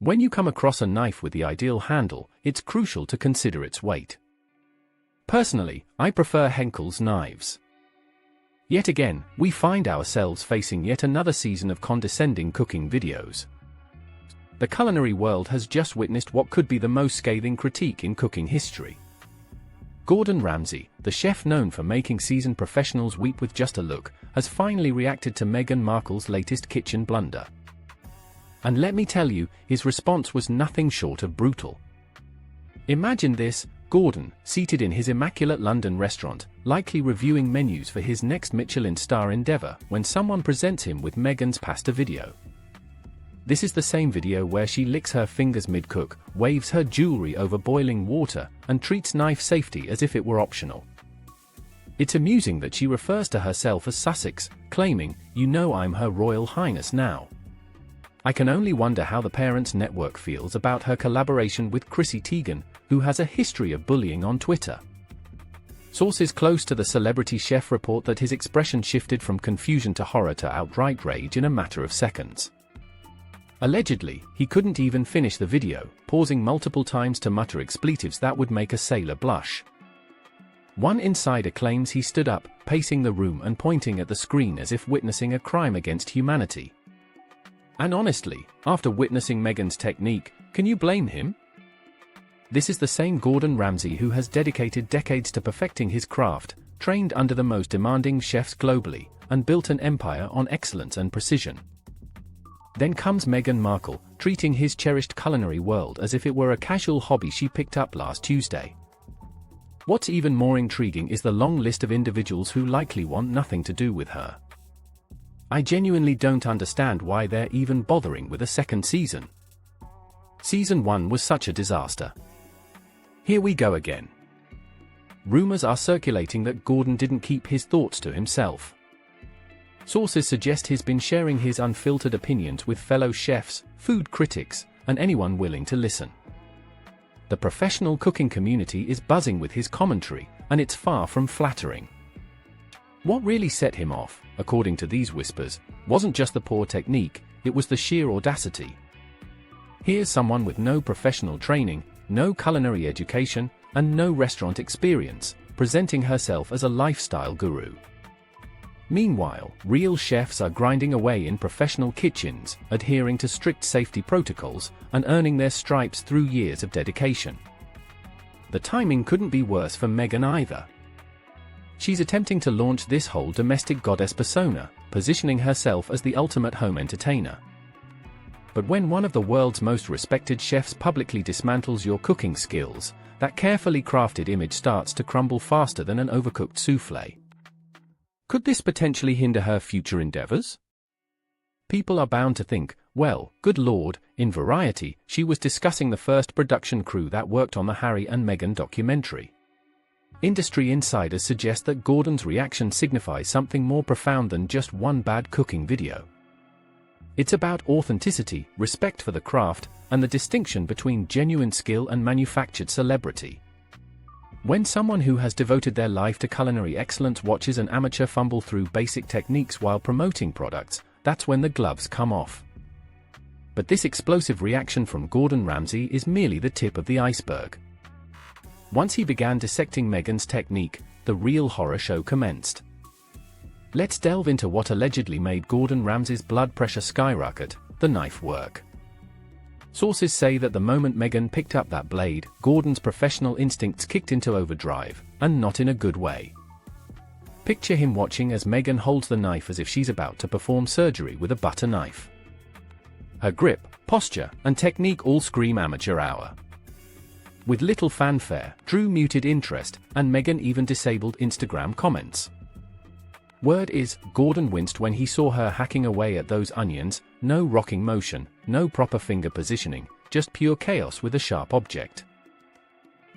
When you come across a knife with the ideal handle, it's crucial to consider its weight. Personally, I prefer Henkel's knives. Yet again, we find ourselves facing yet another season of condescending cooking videos. The culinary world has just witnessed what could be the most scathing critique in cooking history. Gordon Ramsay, the chef known for making seasoned professionals weep with just a look, has finally reacted to Meghan Markle's latest kitchen blunder. And let me tell you, his response was nothing short of brutal. Imagine this: Gordon, seated in his immaculate London restaurant, likely reviewing menus for his next Michelin star endeavor, when someone presents him with Meghan's pasta video. This is the same video where she licks her fingers mid-cook, waves her jewelry over boiling water, and treats knife safety as if it were optional. It's amusing that she refers to herself as Sussex, claiming, "You know I'm Her Royal Highness now." I can only wonder how the Parents Network feels about her collaboration with Chrissy Teigen, who has a history of bullying on Twitter. Sources close to the celebrity chef report that his expression shifted from confusion to horror to outright rage in a matter of seconds. Allegedly, he couldn't even finish the video, pausing multiple times to mutter expletives that would make a sailor blush. One insider claims he stood up, pacing the room and pointing at the screen as if witnessing a crime against humanity. And honestly, after witnessing Meghan's technique, can you blame him? This is the same Gordon Ramsay who has dedicated decades to perfecting his craft, trained under the most demanding chefs globally, and built an empire on excellence and precision. Then comes Meghan Markle, treating his cherished culinary world as if it were a casual hobby she picked up last Tuesday. What's even more intriguing is the long list of individuals who likely want nothing to do with her. I genuinely don't understand why they're even bothering with a second season. Season 1 was such a disaster. Here we go again. Rumors are circulating that Gordon didn't keep his thoughts to himself. Sources suggest he's been sharing his unfiltered opinions with fellow chefs, food critics, and anyone willing to listen. The professional cooking community is buzzing with his commentary, and it's far from flattering. What really set him off, according to these whispers, wasn't just the poor technique, it was the sheer audacity. Here's someone with no professional training, no culinary education, and no restaurant experience, presenting herself as a lifestyle guru. Meanwhile, real chefs are grinding away in professional kitchens, adhering to strict safety protocols, and earning their stripes through years of dedication. The timing couldn't be worse for Meghan either. She's attempting to launch this whole domestic goddess persona, positioning herself as the ultimate home entertainer. But when one of the world's most respected chefs publicly dismantles your cooking skills, that carefully crafted image starts to crumble faster than an overcooked soufflé. Could this potentially hinder her future endeavors? People are bound to think, well, good lord, in Variety, she was discussing the first production crew that worked on the Harry and Meghan documentary. Industry insiders suggest that Gordon's reaction signifies something more profound than just one bad cooking video. It's about authenticity, respect for the craft, and the distinction between genuine skill and manufactured celebrity. When someone who has devoted their life to culinary excellence watches an amateur fumble through basic techniques while promoting products, that's when the gloves come off. But this explosive reaction from Gordon Ramsay is merely the tip of the iceberg. Once he began dissecting Meghan's technique, the real horror show commenced. Let's delve into what allegedly made Gordon Ramsay's blood pressure skyrocket: the knife work. Sources say that the moment Meghan picked up that blade, Gordon's professional instincts kicked into overdrive, and not in a good way. Picture him watching as Meghan holds the knife as if she's about to perform surgery with a butter knife. Her grip, posture, and technique all scream amateur hour. With little fanfare, Drew muted interest, and Meghan even disabled Instagram comments. Word is, Gordon winced when he saw her hacking away at those onions, no rocking motion, no proper finger positioning, just pure chaos with a sharp object.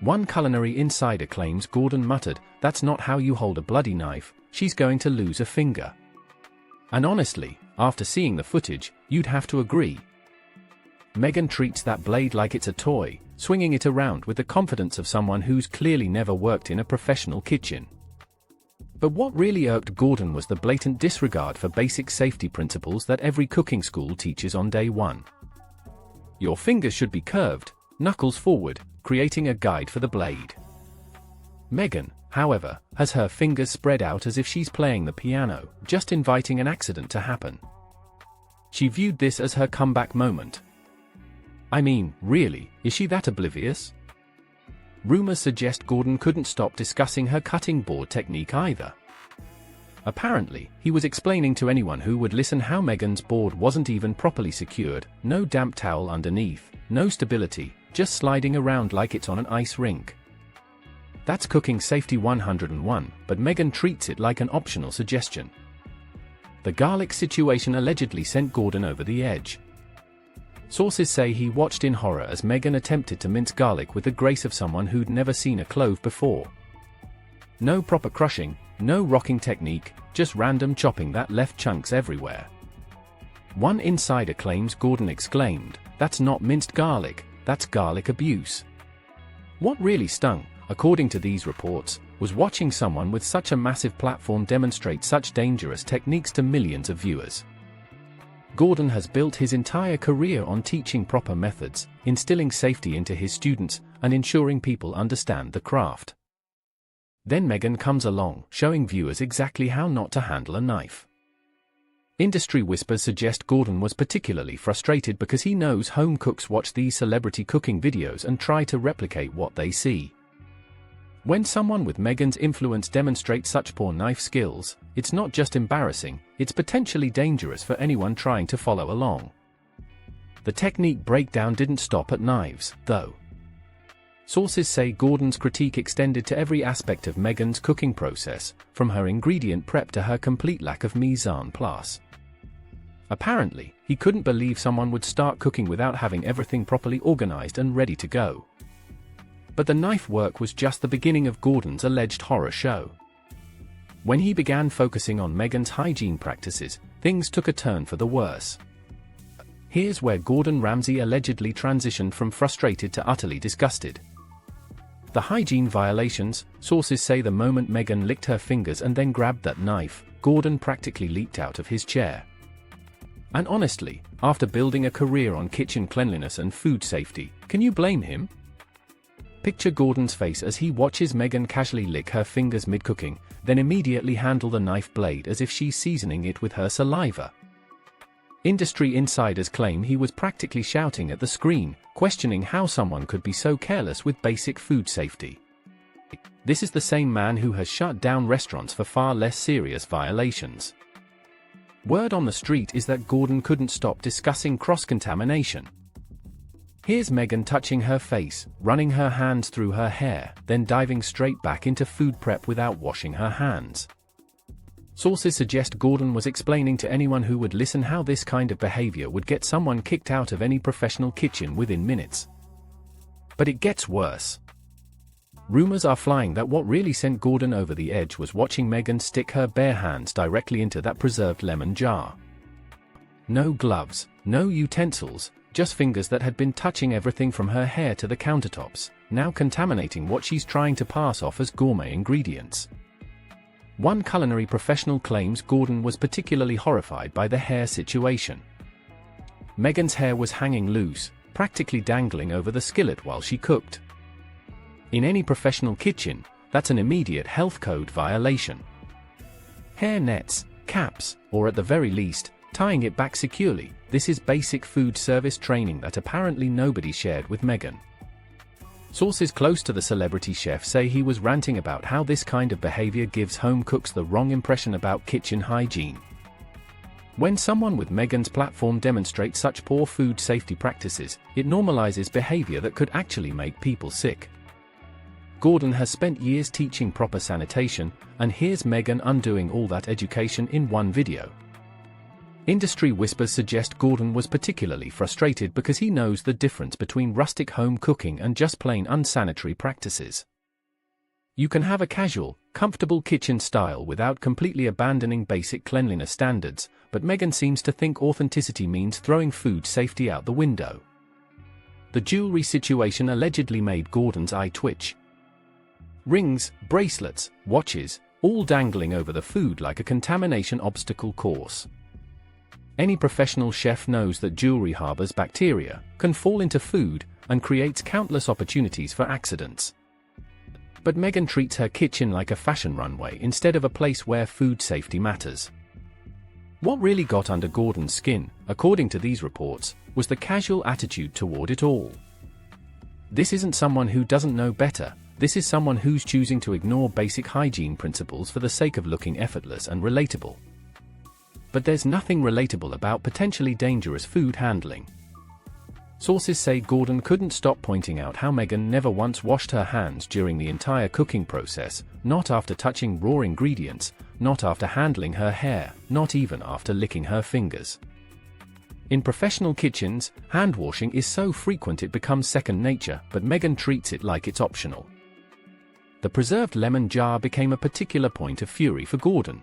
One culinary insider claims Gordon muttered, "That's not how you hold a bloody knife, she's going to lose a finger." And honestly, after seeing the footage, you'd have to agree. Meghan treats that blade like it's a toy, swinging it around with the confidence of someone who's clearly never worked in a professional kitchen. But what really irked Gordon was the blatant disregard for basic safety principles that every cooking school teaches on day one. Your fingers should be curved, knuckles forward, creating a guide for the blade. Meghan, however, has her fingers spread out as if she's playing the piano, just inviting an accident to happen. She viewed this as her comeback moment. I mean, really, is she that oblivious? Rumors suggest Gordon couldn't stop discussing her cutting board technique either. Apparently, he was explaining to anyone who would listen how Meghan's board wasn't even properly secured, no damp towel underneath, no stability, just sliding around like it's on an ice rink. That's cooking safety 101, but Meghan treats it like an optional suggestion. The garlic situation allegedly sent Gordon over the edge. Sources say he watched in horror as Meghan attempted to mince garlic with the grace of someone who'd never seen a clove before. No proper crushing, no rocking technique, just random chopping that left chunks everywhere. One insider claims Gordon exclaimed, "That's not minced garlic, that's garlic abuse." What really stung, according to these reports, was watching someone with such a massive platform demonstrate such dangerous techniques to millions of viewers. Gordon has built his entire career on teaching proper methods, instilling safety into his students, and ensuring people understand the craft. Then Meghan comes along, showing viewers exactly how not to handle a knife. Industry whispers suggest Gordon was particularly frustrated because he knows home cooks watch these celebrity cooking videos and try to replicate what they see. When someone with Meghan's influence demonstrates such poor knife skills, it's not just embarrassing, it's potentially dangerous for anyone trying to follow along. The technique breakdown didn't stop at knives, though. Sources say Gordon's critique extended to every aspect of Meghan's cooking process, from her ingredient prep to her complete lack of mise en place. Apparently, he couldn't believe someone would start cooking without having everything properly organized and ready to go. But the knife work was just the beginning of Gordon's alleged horror show. When he began focusing on Meghan's hygiene practices, things took a turn for the worse. Here's where Gordon Ramsay allegedly transitioned from frustrated to utterly disgusted. The hygiene violations, sources say the moment Meghan licked her fingers and then grabbed that knife, Gordon practically leaped out of his chair. And honestly, after building a career on kitchen cleanliness and food safety, can you blame him? Picture Gordon's face as he watches Meghan casually lick her fingers mid-cooking, then immediately handle the knife blade as if she's seasoning it with her saliva. Industry insiders claim he was practically shouting at the screen, questioning how someone could be so careless with basic food safety. This is the same man who has shut down restaurants for far less serious violations. Word on the street is that Gordon couldn't stop discussing cross-contamination. Here's Meghan touching her face, running her hands through her hair, then diving straight back into food prep without washing her hands. Sources suggest Gordon was explaining to anyone who would listen how this kind of behavior would get someone kicked out of any professional kitchen within minutes. But it gets worse. Rumors are flying that what really sent Gordon over the edge was watching Meghan stick her bare hands directly into that preserved lemon jar. No gloves, no utensils, just fingers that had been touching everything from her hair to the countertops, now contaminating what she's trying to pass off as gourmet ingredients. One culinary professional claims Gordon was particularly horrified by the hair situation. Meghan's hair was hanging loose, practically dangling over the skillet while she cooked. In any professional kitchen, that's an immediate health code violation. Hair nets, caps, or at the very least, tying it back securely, this is basic food service training that apparently nobody shared with Meghan. Sources close to the celebrity chef say he was ranting about how this kind of behavior gives home cooks the wrong impression about kitchen hygiene. When someone with Meghan's platform demonstrates such poor food safety practices, it normalizes behavior that could actually make people sick. Gordon has spent years teaching proper sanitation, and here's Meghan undoing all that education in one video. Industry whispers suggest Gordon was particularly frustrated because he knows the difference between rustic home cooking and just plain unsanitary practices. You can have a casual, comfortable kitchen style without completely abandoning basic cleanliness standards, but Meghan seems to think authenticity means throwing food safety out the window. The jewelry situation allegedly made Gordon's eye twitch. Rings, bracelets, watches, all dangling over the food like a contamination obstacle course. Any professional chef knows that jewelry harbors bacteria, can fall into food, and creates countless opportunities for accidents. But Meghan treats her kitchen like a fashion runway instead of a place where food safety matters. What really got under Gordon's skin, according to these reports, was the casual attitude toward it all. This isn't someone who doesn't know better, this is someone who's choosing to ignore basic hygiene principles for the sake of looking effortless and relatable. But there's nothing relatable about potentially dangerous food handling. Sources say Gordon couldn't stop pointing out how Meghan never once washed her hands during the entire cooking process, not after touching raw ingredients, not after handling her hair, not even after licking her fingers. In professional kitchens, hand washing is so frequent it becomes second nature, but Meghan treats it like it's optional. The preserved lemon jar became a particular point of fury for Gordon.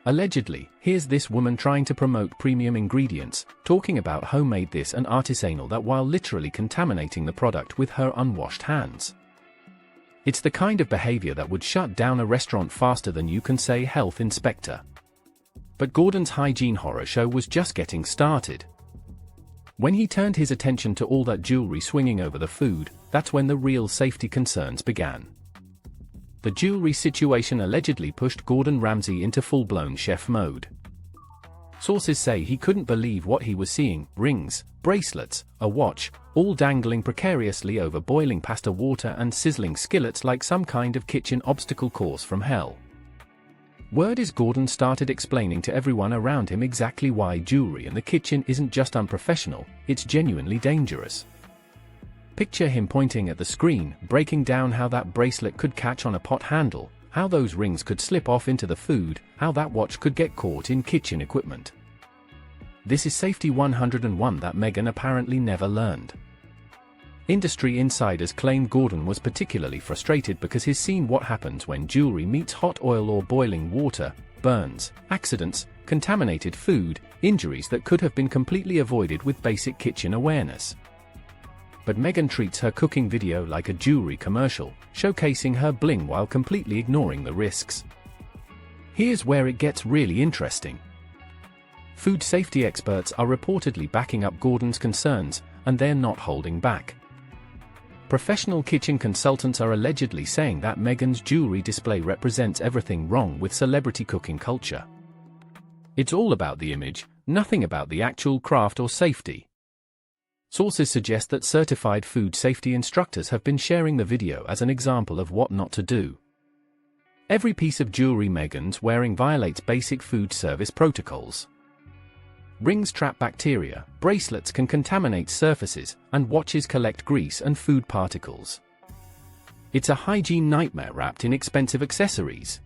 Allegedly, here's this woman trying to promote premium ingredients, talking about homemade this and artisanal that while literally contaminating the product with her unwashed hands. It's the kind of behavior that would shut down a restaurant faster than you can say health inspector. But Gordon's hygiene horror show was just getting started. When he turned his attention to all that jewelry swinging over the food, that's when the real safety concerns began. The jewelry situation allegedly pushed Gordon Ramsay into full-blown chef mode. Sources say he couldn't believe what he was seeing: rings, bracelets, a watch, all dangling precariously over boiling pasta water and sizzling skillets like some kind of kitchen obstacle course from hell. Word is Gordon started explaining to everyone around him exactly why jewelry in the kitchen isn't just unprofessional, it's genuinely dangerous. Picture him pointing at the screen, breaking down how that bracelet could catch on a pot handle, how those rings could slip off into the food, how that watch could get caught in kitchen equipment. This is Safety 101 that Meghan apparently never learned. Industry insiders claim Gordon was particularly frustrated because he's seen what happens when jewelry meets hot oil or boiling water: burns, accidents, contaminated food, injuries that could have been completely avoided with basic kitchen awareness. But Meghan treats her cooking video like a jewelry commercial, showcasing her bling while completely ignoring the risks. Here's where it gets really interesting. Food safety experts are reportedly backing up Gordon's concerns, and they're not holding back. Professional kitchen consultants are allegedly saying that Meghan's jewelry display represents everything wrong with celebrity cooking culture. It's all about the image, nothing about the actual craft or safety. Sources suggest that certified food safety instructors have been sharing the video as an example of what not to do. Every piece of jewelry Meghan's wearing violates basic food service protocols. Rings trap bacteria, bracelets can contaminate surfaces, and watches collect grease and food particles. It's a hygiene nightmare wrapped in expensive accessories.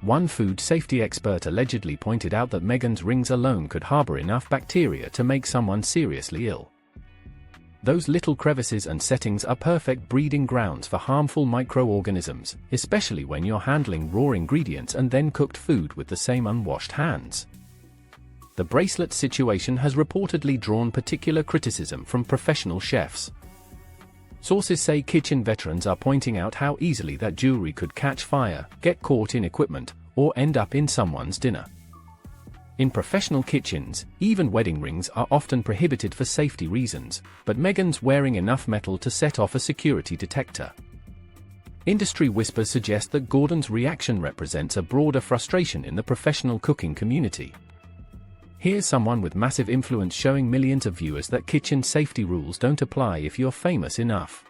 One food safety expert allegedly pointed out that Meghan's rings alone could harbor enough bacteria to make someone seriously ill. Those little crevices and settings are perfect breeding grounds for harmful microorganisms, especially when you're handling raw ingredients and then cooked food with the same unwashed hands. The bracelet situation has reportedly drawn particular criticism from professional chefs. Sources say kitchen veterans are pointing out how easily that jewelry could catch fire, get caught in equipment, or end up in someone's dinner. In professional kitchens, even wedding rings are often prohibited for safety reasons, but Meghan's wearing enough metal to set off a security detector. Industry whispers suggest that Gordon's reaction represents a broader frustration in the professional cooking community. Here's someone with massive influence showing millions of viewers that kitchen safety rules don't apply if you're famous enough.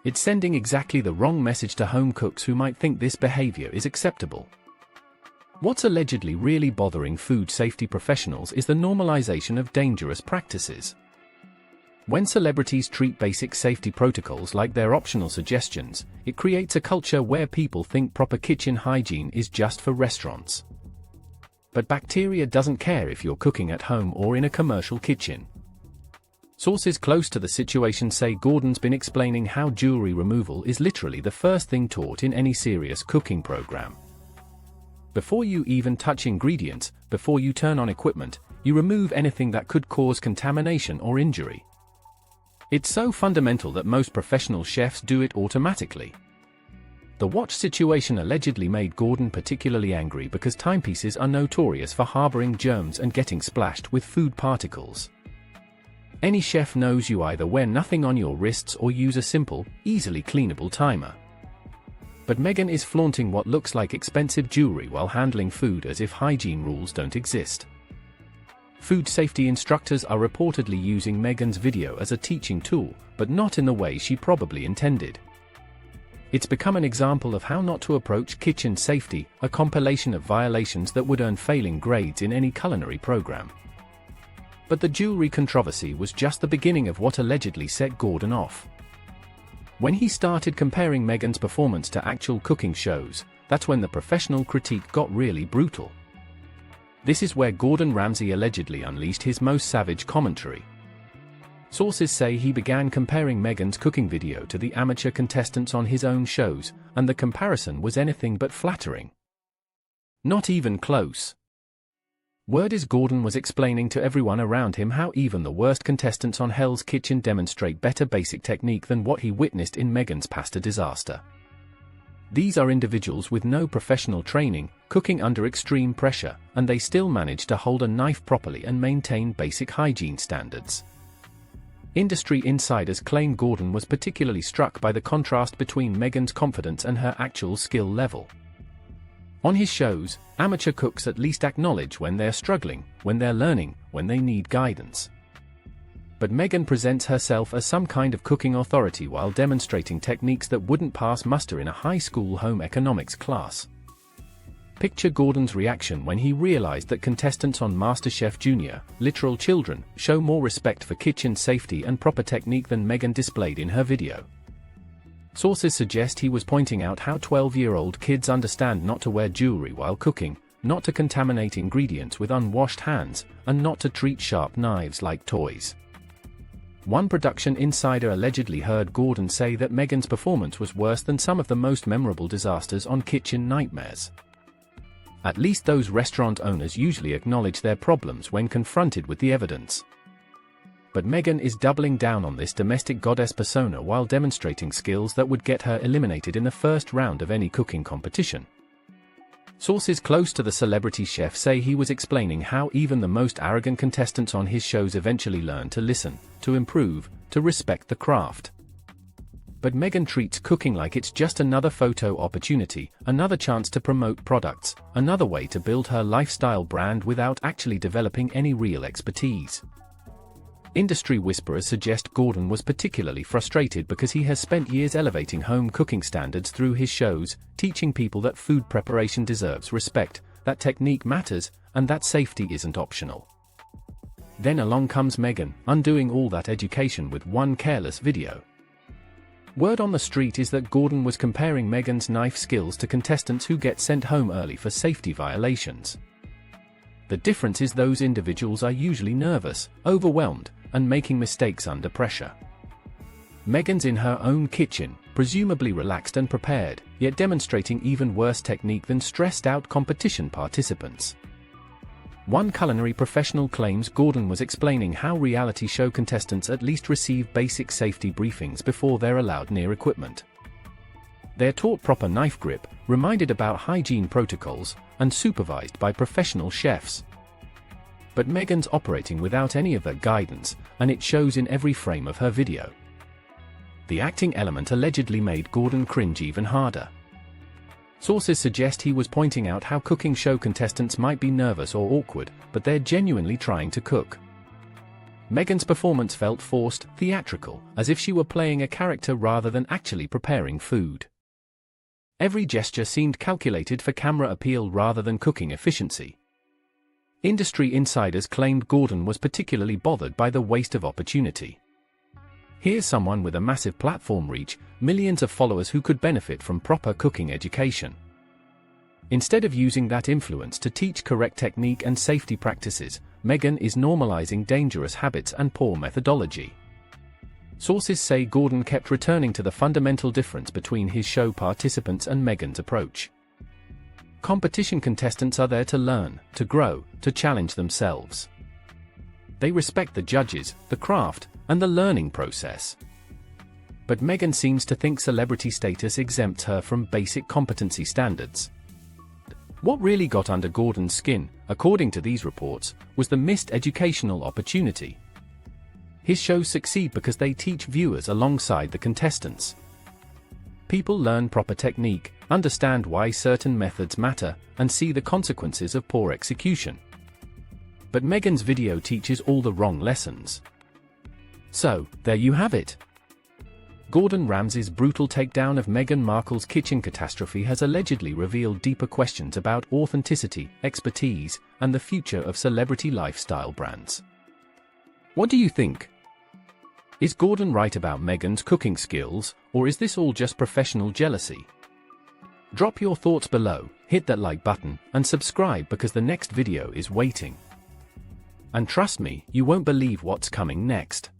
It's sending exactly the wrong message to home cooks who might think this behavior is acceptable. What's allegedly really bothering food safety professionals is the normalization of dangerous practices. When celebrities treat basic safety protocols like they're optional suggestions, it creates a culture where people think proper kitchen hygiene is just for restaurants. But bacteria doesn't care if you're cooking at home or in a commercial kitchen. Sources close to the situation say Gordon's been explaining how jewelry removal is literally the first thing taught in any serious cooking program. Before you even touch ingredients, before you turn on equipment, you remove anything that could cause contamination or injury. It's so fundamental that most professional chefs do it automatically. The watch situation allegedly made Gordon particularly angry because timepieces are notorious for harboring germs and getting splashed with food particles. Any chef knows you either wear nothing on your wrists or use a simple, easily cleanable timer. But Meghan is flaunting what looks like expensive jewelry while handling food as if hygiene rules don't exist. Food safety instructors are reportedly using Meghan's video as a teaching tool, but not in the way she probably intended. It's become an example of how not to approach kitchen safety, a compilation of violations that would earn failing grades in any culinary program. But the jewelry controversy was just the beginning of what allegedly set Gordon off. When he started comparing Meghan's performance to actual cooking shows, that's when the professional critique got really brutal. This is where Gordon Ramsay allegedly unleashed his most savage commentary. Sources say he began comparing Meghan's cooking video to the amateur contestants on his own shows, and the comparison was anything but flattering. Not even close. Word is Gordon was explaining to everyone around him how even the worst contestants on Hell's Kitchen demonstrate better basic technique than what he witnessed in Meghan's pasta disaster. These are individuals with no professional training, cooking under extreme pressure, and they still manage to hold a knife properly and maintain basic hygiene standards. Industry insiders claim Gordon was particularly struck by the contrast between Meghan's confidence and her actual skill level. On his shows, amateur cooks at least acknowledge when they're struggling, when they're learning, when they need guidance. But Meghan presents herself as some kind of cooking authority while demonstrating techniques that wouldn't pass muster in a high school home economics class. Picture Gordon's reaction when he realized that contestants on MasterChef Junior, literal children, show more respect for kitchen safety and proper technique than Meghan displayed in her video. Sources suggest he was pointing out how 12-year-old kids understand not to wear jewelry while cooking, not to contaminate ingredients with unwashed hands, and not to treat sharp knives like toys. One production insider allegedly heard Gordon say that Meghan's performance was worse than some of the most memorable disasters on Kitchen Nightmares. At least those restaurant owners usually acknowledge their problems when confronted with the evidence. But Meghan is doubling down on this domestic goddess persona while demonstrating skills that would get her eliminated in the first round of any cooking competition. Sources close to the celebrity chef say he was explaining how even the most arrogant contestants on his shows eventually learn to listen, to improve, to respect the craft. But Meghan treats cooking like it's just another photo opportunity, another chance to promote products, another way to build her lifestyle brand without actually developing any real expertise. Industry whisperers suggest Gordon was particularly frustrated because he has spent years elevating home cooking standards through his shows, teaching people that food preparation deserves respect, that technique matters, and that safety isn't optional. Then along comes Meghan, undoing all that education with one careless video. Word on the street is that Gordon was comparing Meghan's knife skills to contestants who get sent home early for safety violations. The difference is those individuals are usually nervous, overwhelmed, and making mistakes under pressure. Meghan's in her own kitchen, presumably relaxed and prepared, yet demonstrating even worse technique than stressed-out competition participants. One culinary professional claims Gordon was explaining how reality show contestants at least receive basic safety briefings before they're allowed near equipment. They're taught proper knife grip, reminded about hygiene protocols, and supervised by professional chefs. But Meghan's operating without any of that guidance, and it shows in every frame of her video. The acting element allegedly made Gordon cringe even harder. Sources suggest he was pointing out how cooking show contestants might be nervous or awkward, but they're genuinely trying to cook. Meghan's performance felt forced, theatrical, as if she were playing a character rather than actually preparing food. Every gesture seemed calculated for camera appeal rather than cooking efficiency. Industry insiders claimed Gordon was particularly bothered by the waste of opportunity. Here's someone with a massive platform reach, millions of followers who could benefit from proper cooking education. Instead of using that influence to teach correct technique and safety practices, Meghan is normalizing dangerous habits and poor methodology. Sources say Gordon kept returning to the fundamental difference between his show participants and Meghan's approach. Competition contestants are there to learn, to grow, to challenge themselves. They respect the judges, the craft, and the learning process. But Meghan seems to think celebrity status exempts her from basic competency standards. What really got under Gordon's skin, according to these reports, was the missed educational opportunity. His shows succeed because they teach viewers alongside the contestants. People learn proper technique, understand why certain methods matter, and see the consequences of poor execution. But Meghan's video teaches all the wrong lessons. So, there you have it. Gordon Ramsay's brutal takedown of Meghan Markle's kitchen catastrophe has allegedly revealed deeper questions about authenticity, expertise, and the future of celebrity lifestyle brands. What do you think? Is Gordon right about Meghan's cooking skills, or is this all just professional jealousy? Drop your thoughts below, hit that like button, and subscribe because the next video is waiting. And trust me, you won't believe what's coming next.